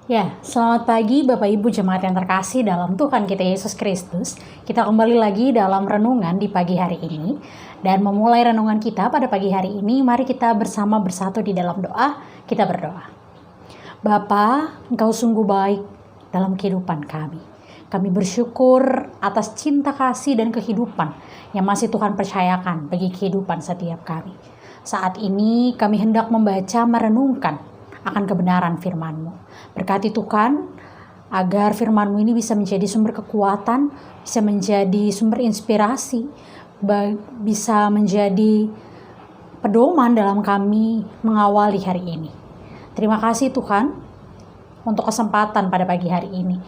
Ya, selamat pagi Bapak Ibu Jemaat yang terkasih dalam Tuhan kita Yesus Kristus. Kita kembali lagi dalam renungan di pagi hari ini. Dan memulai renungan kita pada pagi hari ini, mari kita bersama bersatu di dalam doa. Kita berdoa. Bapa, Engkau sungguh baik dalam kehidupan kami. Kami bersyukur atas cinta kasih dan kehidupan yang masih Tuhan percayakan bagi kehidupan setiap kami. Saat ini kami hendak membaca, merenungkan akan kebenaran firman-Mu. Berkati Tuhan, agar firman-Mu ini bisa menjadi sumber kekuatan, bisa menjadi sumber inspirasi, bisa menjadi pedoman dalam kami mengawali hari ini. Terima kasih Tuhan untuk kesempatan pada pagi hari ini.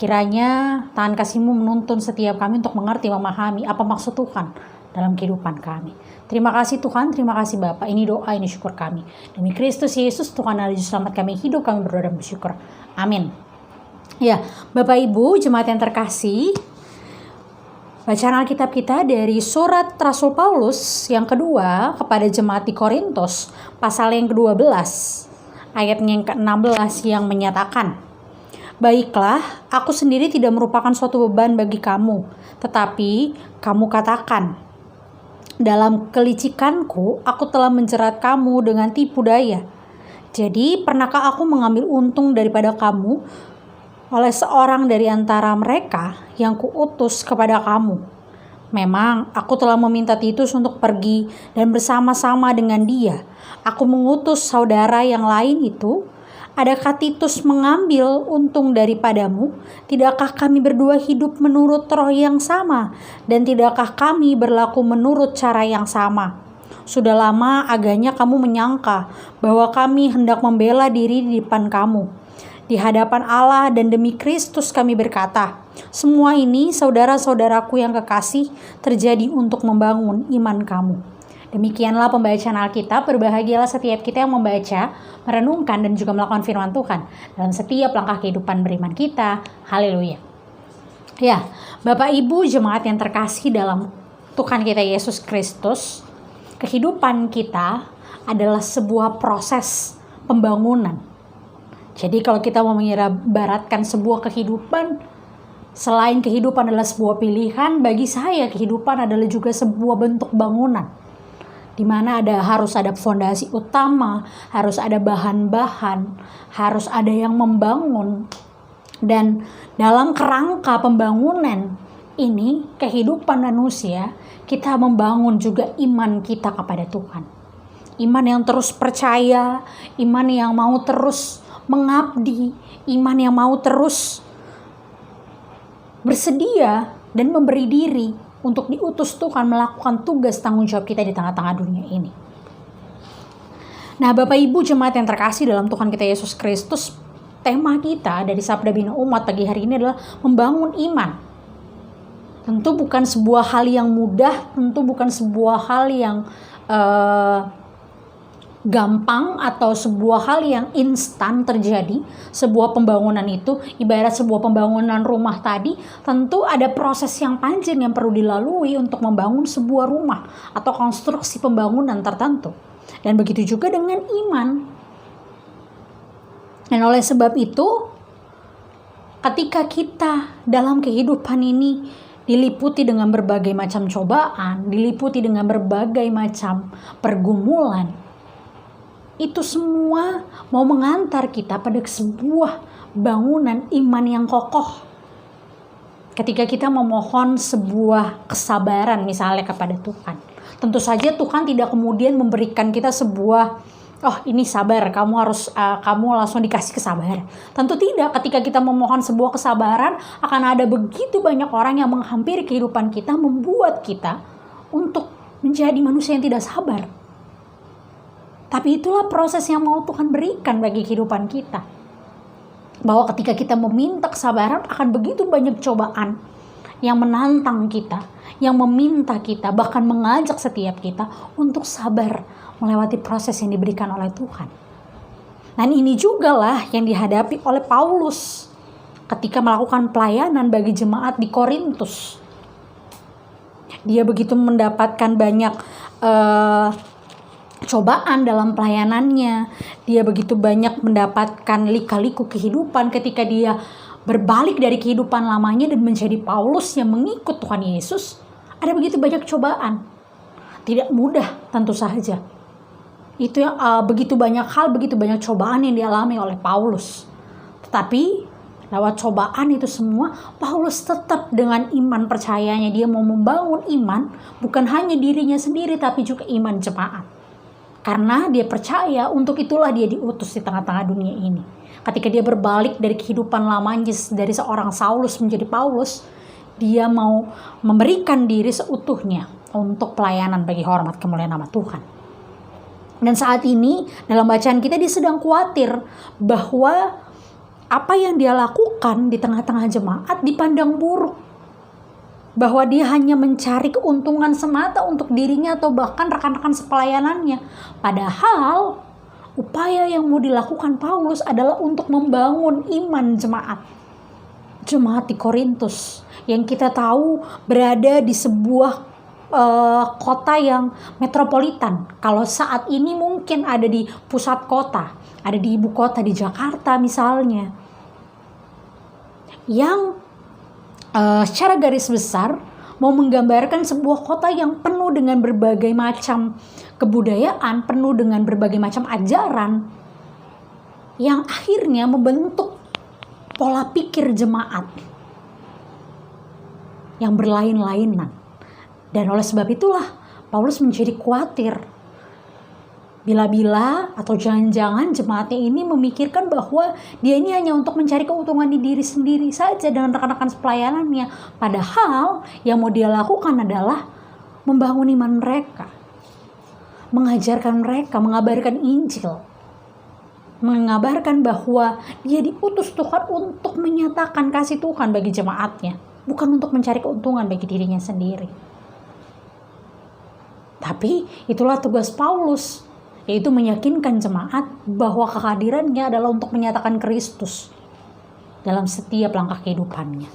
Kiranya tangan kasih-Mu menuntun setiap kami untuk mengerti, memahami apa maksud Tuhan dalam kehidupan kami. Terima kasih Tuhan, terima kasih Bapa. Ini doa, ini syukur kami. Demi Kristus Yesus, Tuhan Allah Juru Selamat kami hidup, kami berdoa dan bersyukur. Amin. Ya, Bapak Ibu, jemaat yang terkasih, bacaan Alkitab kita dari surat Rasul Paulus yang kedua kepada jemaat di Korintus, pasal yang ke-12, ayatnya yang ke-16 yang menyatakan, "Baiklah, aku sendiri tidak merupakan suatu beban bagi kamu, tetapi kamu katakan, dalam kelicikanku, aku telah menjerat kamu dengan tipu daya. Jadi, pernahkah aku mengambil untung daripada kamu oleh seorang dari antara mereka yang kuutus kepada kamu? Memang, aku telah meminta Titus untuk pergi dan bersama-sama dengan dia. Aku mengutus saudara yang lain itu. Adakah Titus mengambil untung daripadamu? Tidakkah kami berdua hidup menurut roh yang sama? Dan tidakkah kami berlaku menurut cara yang sama? Sudah lama agaknya kamu menyangka bahwa kami hendak membela diri di depan kamu. Di hadapan Allah dan demi Kristus kami berkata, semua ini saudara-saudaraku yang kekasih terjadi untuk membangun iman kamu." Demikianlah pembacaan Alkitab. Berbahagialah setiap kita yang membaca, merenungkan, dan juga melakukan firman Tuhan dalam setiap langkah kehidupan beriman kita. Haleluya. Ya, Bapak Ibu jemaat yang terkasih dalam Tuhan kita Yesus Kristus, kehidupan kita adalah sebuah proses pembangunan. Jadi kalau kita mau mengibaratkan sebuah kehidupan, selain kehidupan adalah sebuah pilihan, bagi saya kehidupan adalah juga sebuah bentuk bangunan, di mana harus ada fondasi utama, harus ada bahan-bahan, harus ada yang membangun. Dan dalam kerangka pembangunan ini, kehidupan manusia, kita membangun juga iman kita kepada Tuhan. Iman yang terus percaya, iman yang mau terus mengabdi, iman yang mau terus bersedia dan memberi diri untuk diutus Tuhan melakukan tugas tanggung jawab kita di tengah-tengah dunia ini. Nah, Bapak Ibu jemaat yang terkasih dalam Tuhan kita Yesus Kristus, tema kita dari Sabda Bina Umat pagi hari ini adalah membangun iman. Tentu bukan sebuah hal yang mudah, tentu bukan sebuah hal yang gampang atau sebuah hal yang instan terjadi. Sebuah pembangunan itu ibarat sebuah pembangunan rumah tadi, tentu ada proses yang panjang yang perlu dilalui untuk membangun sebuah rumah atau konstruksi pembangunan tertentu. Dan begitu juga dengan iman. Dan oleh sebab itu, ketika kita dalam kehidupan ini diliputi dengan berbagai macam cobaan, diliputi dengan berbagai macam pergumulan, itu semua mau mengantar kita pada sebuah bangunan iman yang kokoh. Ketika kita memohon sebuah kesabaran misalnya kepada Tuhan, tentu saja Tuhan tidak kemudian memberikan kita sebuah, oh ini sabar, kamu langsung dikasih kesabaran. Tentu tidak. Ketika kita memohon sebuah kesabaran, akan ada begitu banyak orang yang menghampiri kehidupan kita, membuat kita untuk menjadi manusia yang tidak sabar. Tapi itulah proses yang mau Tuhan berikan bagi kehidupan kita. Bahwa ketika kita meminta kesabaran, akan begitu banyak cobaan yang menantang kita, yang meminta kita, bahkan mengajak setiap kita untuk sabar melewati proses yang diberikan oleh Tuhan. Dan ini juga lah yang dihadapi oleh Paulus ketika melakukan pelayanan bagi jemaat di Korintus. Dia begitu mendapatkan banyak cobaan dalam pelayanannya. Dia begitu banyak mendapatkan lika-liku kehidupan ketika dia berbalik dari kehidupan lamanya dan menjadi Paulus yang mengikut Tuhan Yesus. Ada begitu banyak cobaan. Tidak mudah tentu saja. Itu yang begitu banyak hal, begitu banyak cobaan yang dialami oleh Paulus. Tetapi lewat cobaan itu semua, Paulus tetap dengan iman percayanya. Dia mau membangun iman, bukan hanya dirinya sendiri, tapi juga iman jemaat. Karena dia percaya untuk itulah dia diutus di tengah-tengah dunia ini. Ketika dia berbalik dari kehidupan lamanya, dari seorang Saulus menjadi Paulus, dia mau memberikan diri seutuhnya untuk pelayanan bagi hormat kemuliaan nama Tuhan. Dan saat ini dalam bacaan kita dia sedang khawatir bahwa apa yang dia lakukan di tengah-tengah jemaat dipandang buruk. Bahwa dia hanya mencari keuntungan semata untuk dirinya atau bahkan rekan-rekan sepelayanannya. Padahal upaya yang mau dilakukan Paulus adalah untuk membangun iman jemaat. Jemaat di Korintus yang kita tahu berada di sebuah kota yang metropolitan. Kalau saat ini mungkin ada di pusat kota, ada di ibu kota di Jakarta misalnya, yang secara garis besar mau menggambarkan sebuah kota yang penuh dengan berbagai macam kebudayaan, penuh dengan berbagai macam ajaran, yang akhirnya membentuk pola pikir jemaat yang berlain-lainan. Dan oleh sebab itulah Paulus menjadi khawatir. Bila-bila atau jangan-jangan jemaatnya ini memikirkan bahwa dia ini hanya untuk mencari keuntungan di diri sendiri saja dengan rekan-rekan sepelayanannya. Padahal yang mau dia lakukan adalah membangun iman mereka. Mengajarkan mereka, mengabarkan Injil. Mengabarkan bahwa dia diutus Tuhan untuk menyatakan kasih Tuhan bagi jemaatnya. Bukan untuk mencari keuntungan bagi dirinya sendiri. Tapi itulah tugas Paulus, yaitu meyakinkan jemaat bahwa kehadirannya adalah untuk menyatakan Kristus dalam setiap langkah kehidupannya.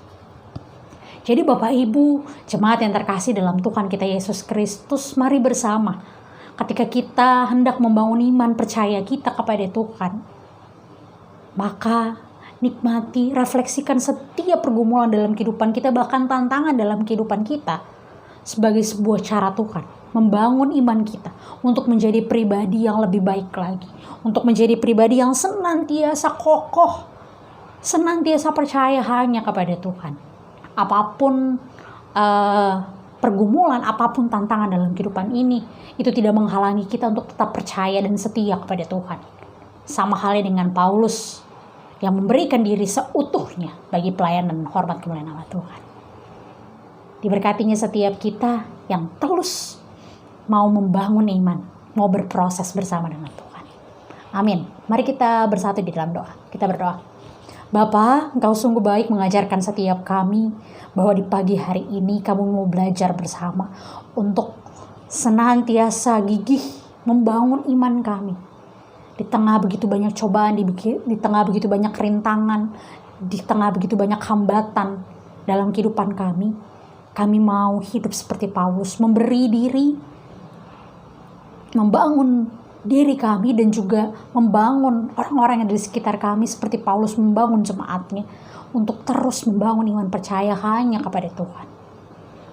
Jadi Bapak Ibu, jemaat yang terkasih dalam Tuhan kita Yesus Kristus, mari bersama ketika kita hendak membangun iman percaya kita kepada Tuhan, maka nikmati, refleksikan setiap pergumulan dalam kehidupan kita, bahkan tantangan dalam kehidupan kita sebagai sebuah cara Tuhan membangun iman kita untuk menjadi pribadi yang lebih baik lagi, untuk menjadi pribadi yang senantiasa kokoh, senantiasa percaya hanya kepada Tuhan. Apapun pergumulan, apapun tantangan dalam kehidupan ini, itu tidak menghalangi kita untuk tetap percaya dan setia kepada Tuhan. Sama halnya dengan Paulus yang memberikan diri seutuhnya bagi pelayanan dan hormat kemuliaan nama Tuhan. Diberkatinya setiap kita yang terus mau membangun iman, mau berproses bersama dengan Tuhan. Amin. Mari kita bersatu di dalam doa. Kita berdoa. Bapa, Engkau sungguh baik mengajarkan setiap kami bahwa di pagi hari ini kamu mau belajar bersama untuk senantiasa gigih membangun iman kami. Di tengah begitu banyak cobaan, di tengah begitu banyak rintangan, di tengah begitu banyak hambatan dalam kehidupan kami mau hidup seperti Paulus, memberi diri, membangun diri kami dan juga membangun orang-orang yang ada di sekitar kami seperti Paulus membangun jemaatnya untuk terus membangun iman percaya hanya kepada Tuhan.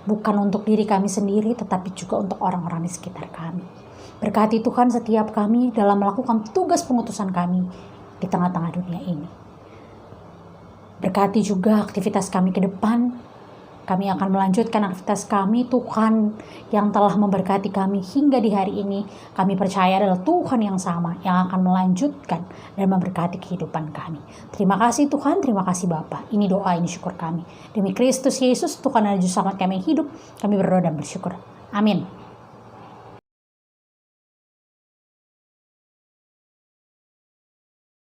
Bukan untuk diri kami sendiri tetapi juga untuk orang-orang di sekitar kami. Berkati Tuhan setiap kami dalam melakukan tugas pengutusan kami di tengah-tengah dunia ini. Berkati juga aktivitas kami ke depan. Kami akan melanjutkan aktivitas kami, Tuhan yang telah memberkati kami hingga di hari ini. Kami percaya adalah Tuhan yang sama yang akan melanjutkan dan memberkati kehidupan kami. Terima kasih Tuhan, terima kasih Bapa. Ini doa, ini syukur kami. Demi Kristus Yesus, Tuhan dan Juru Selamat kami hidup, kami berdoa dan bersyukur. Amin.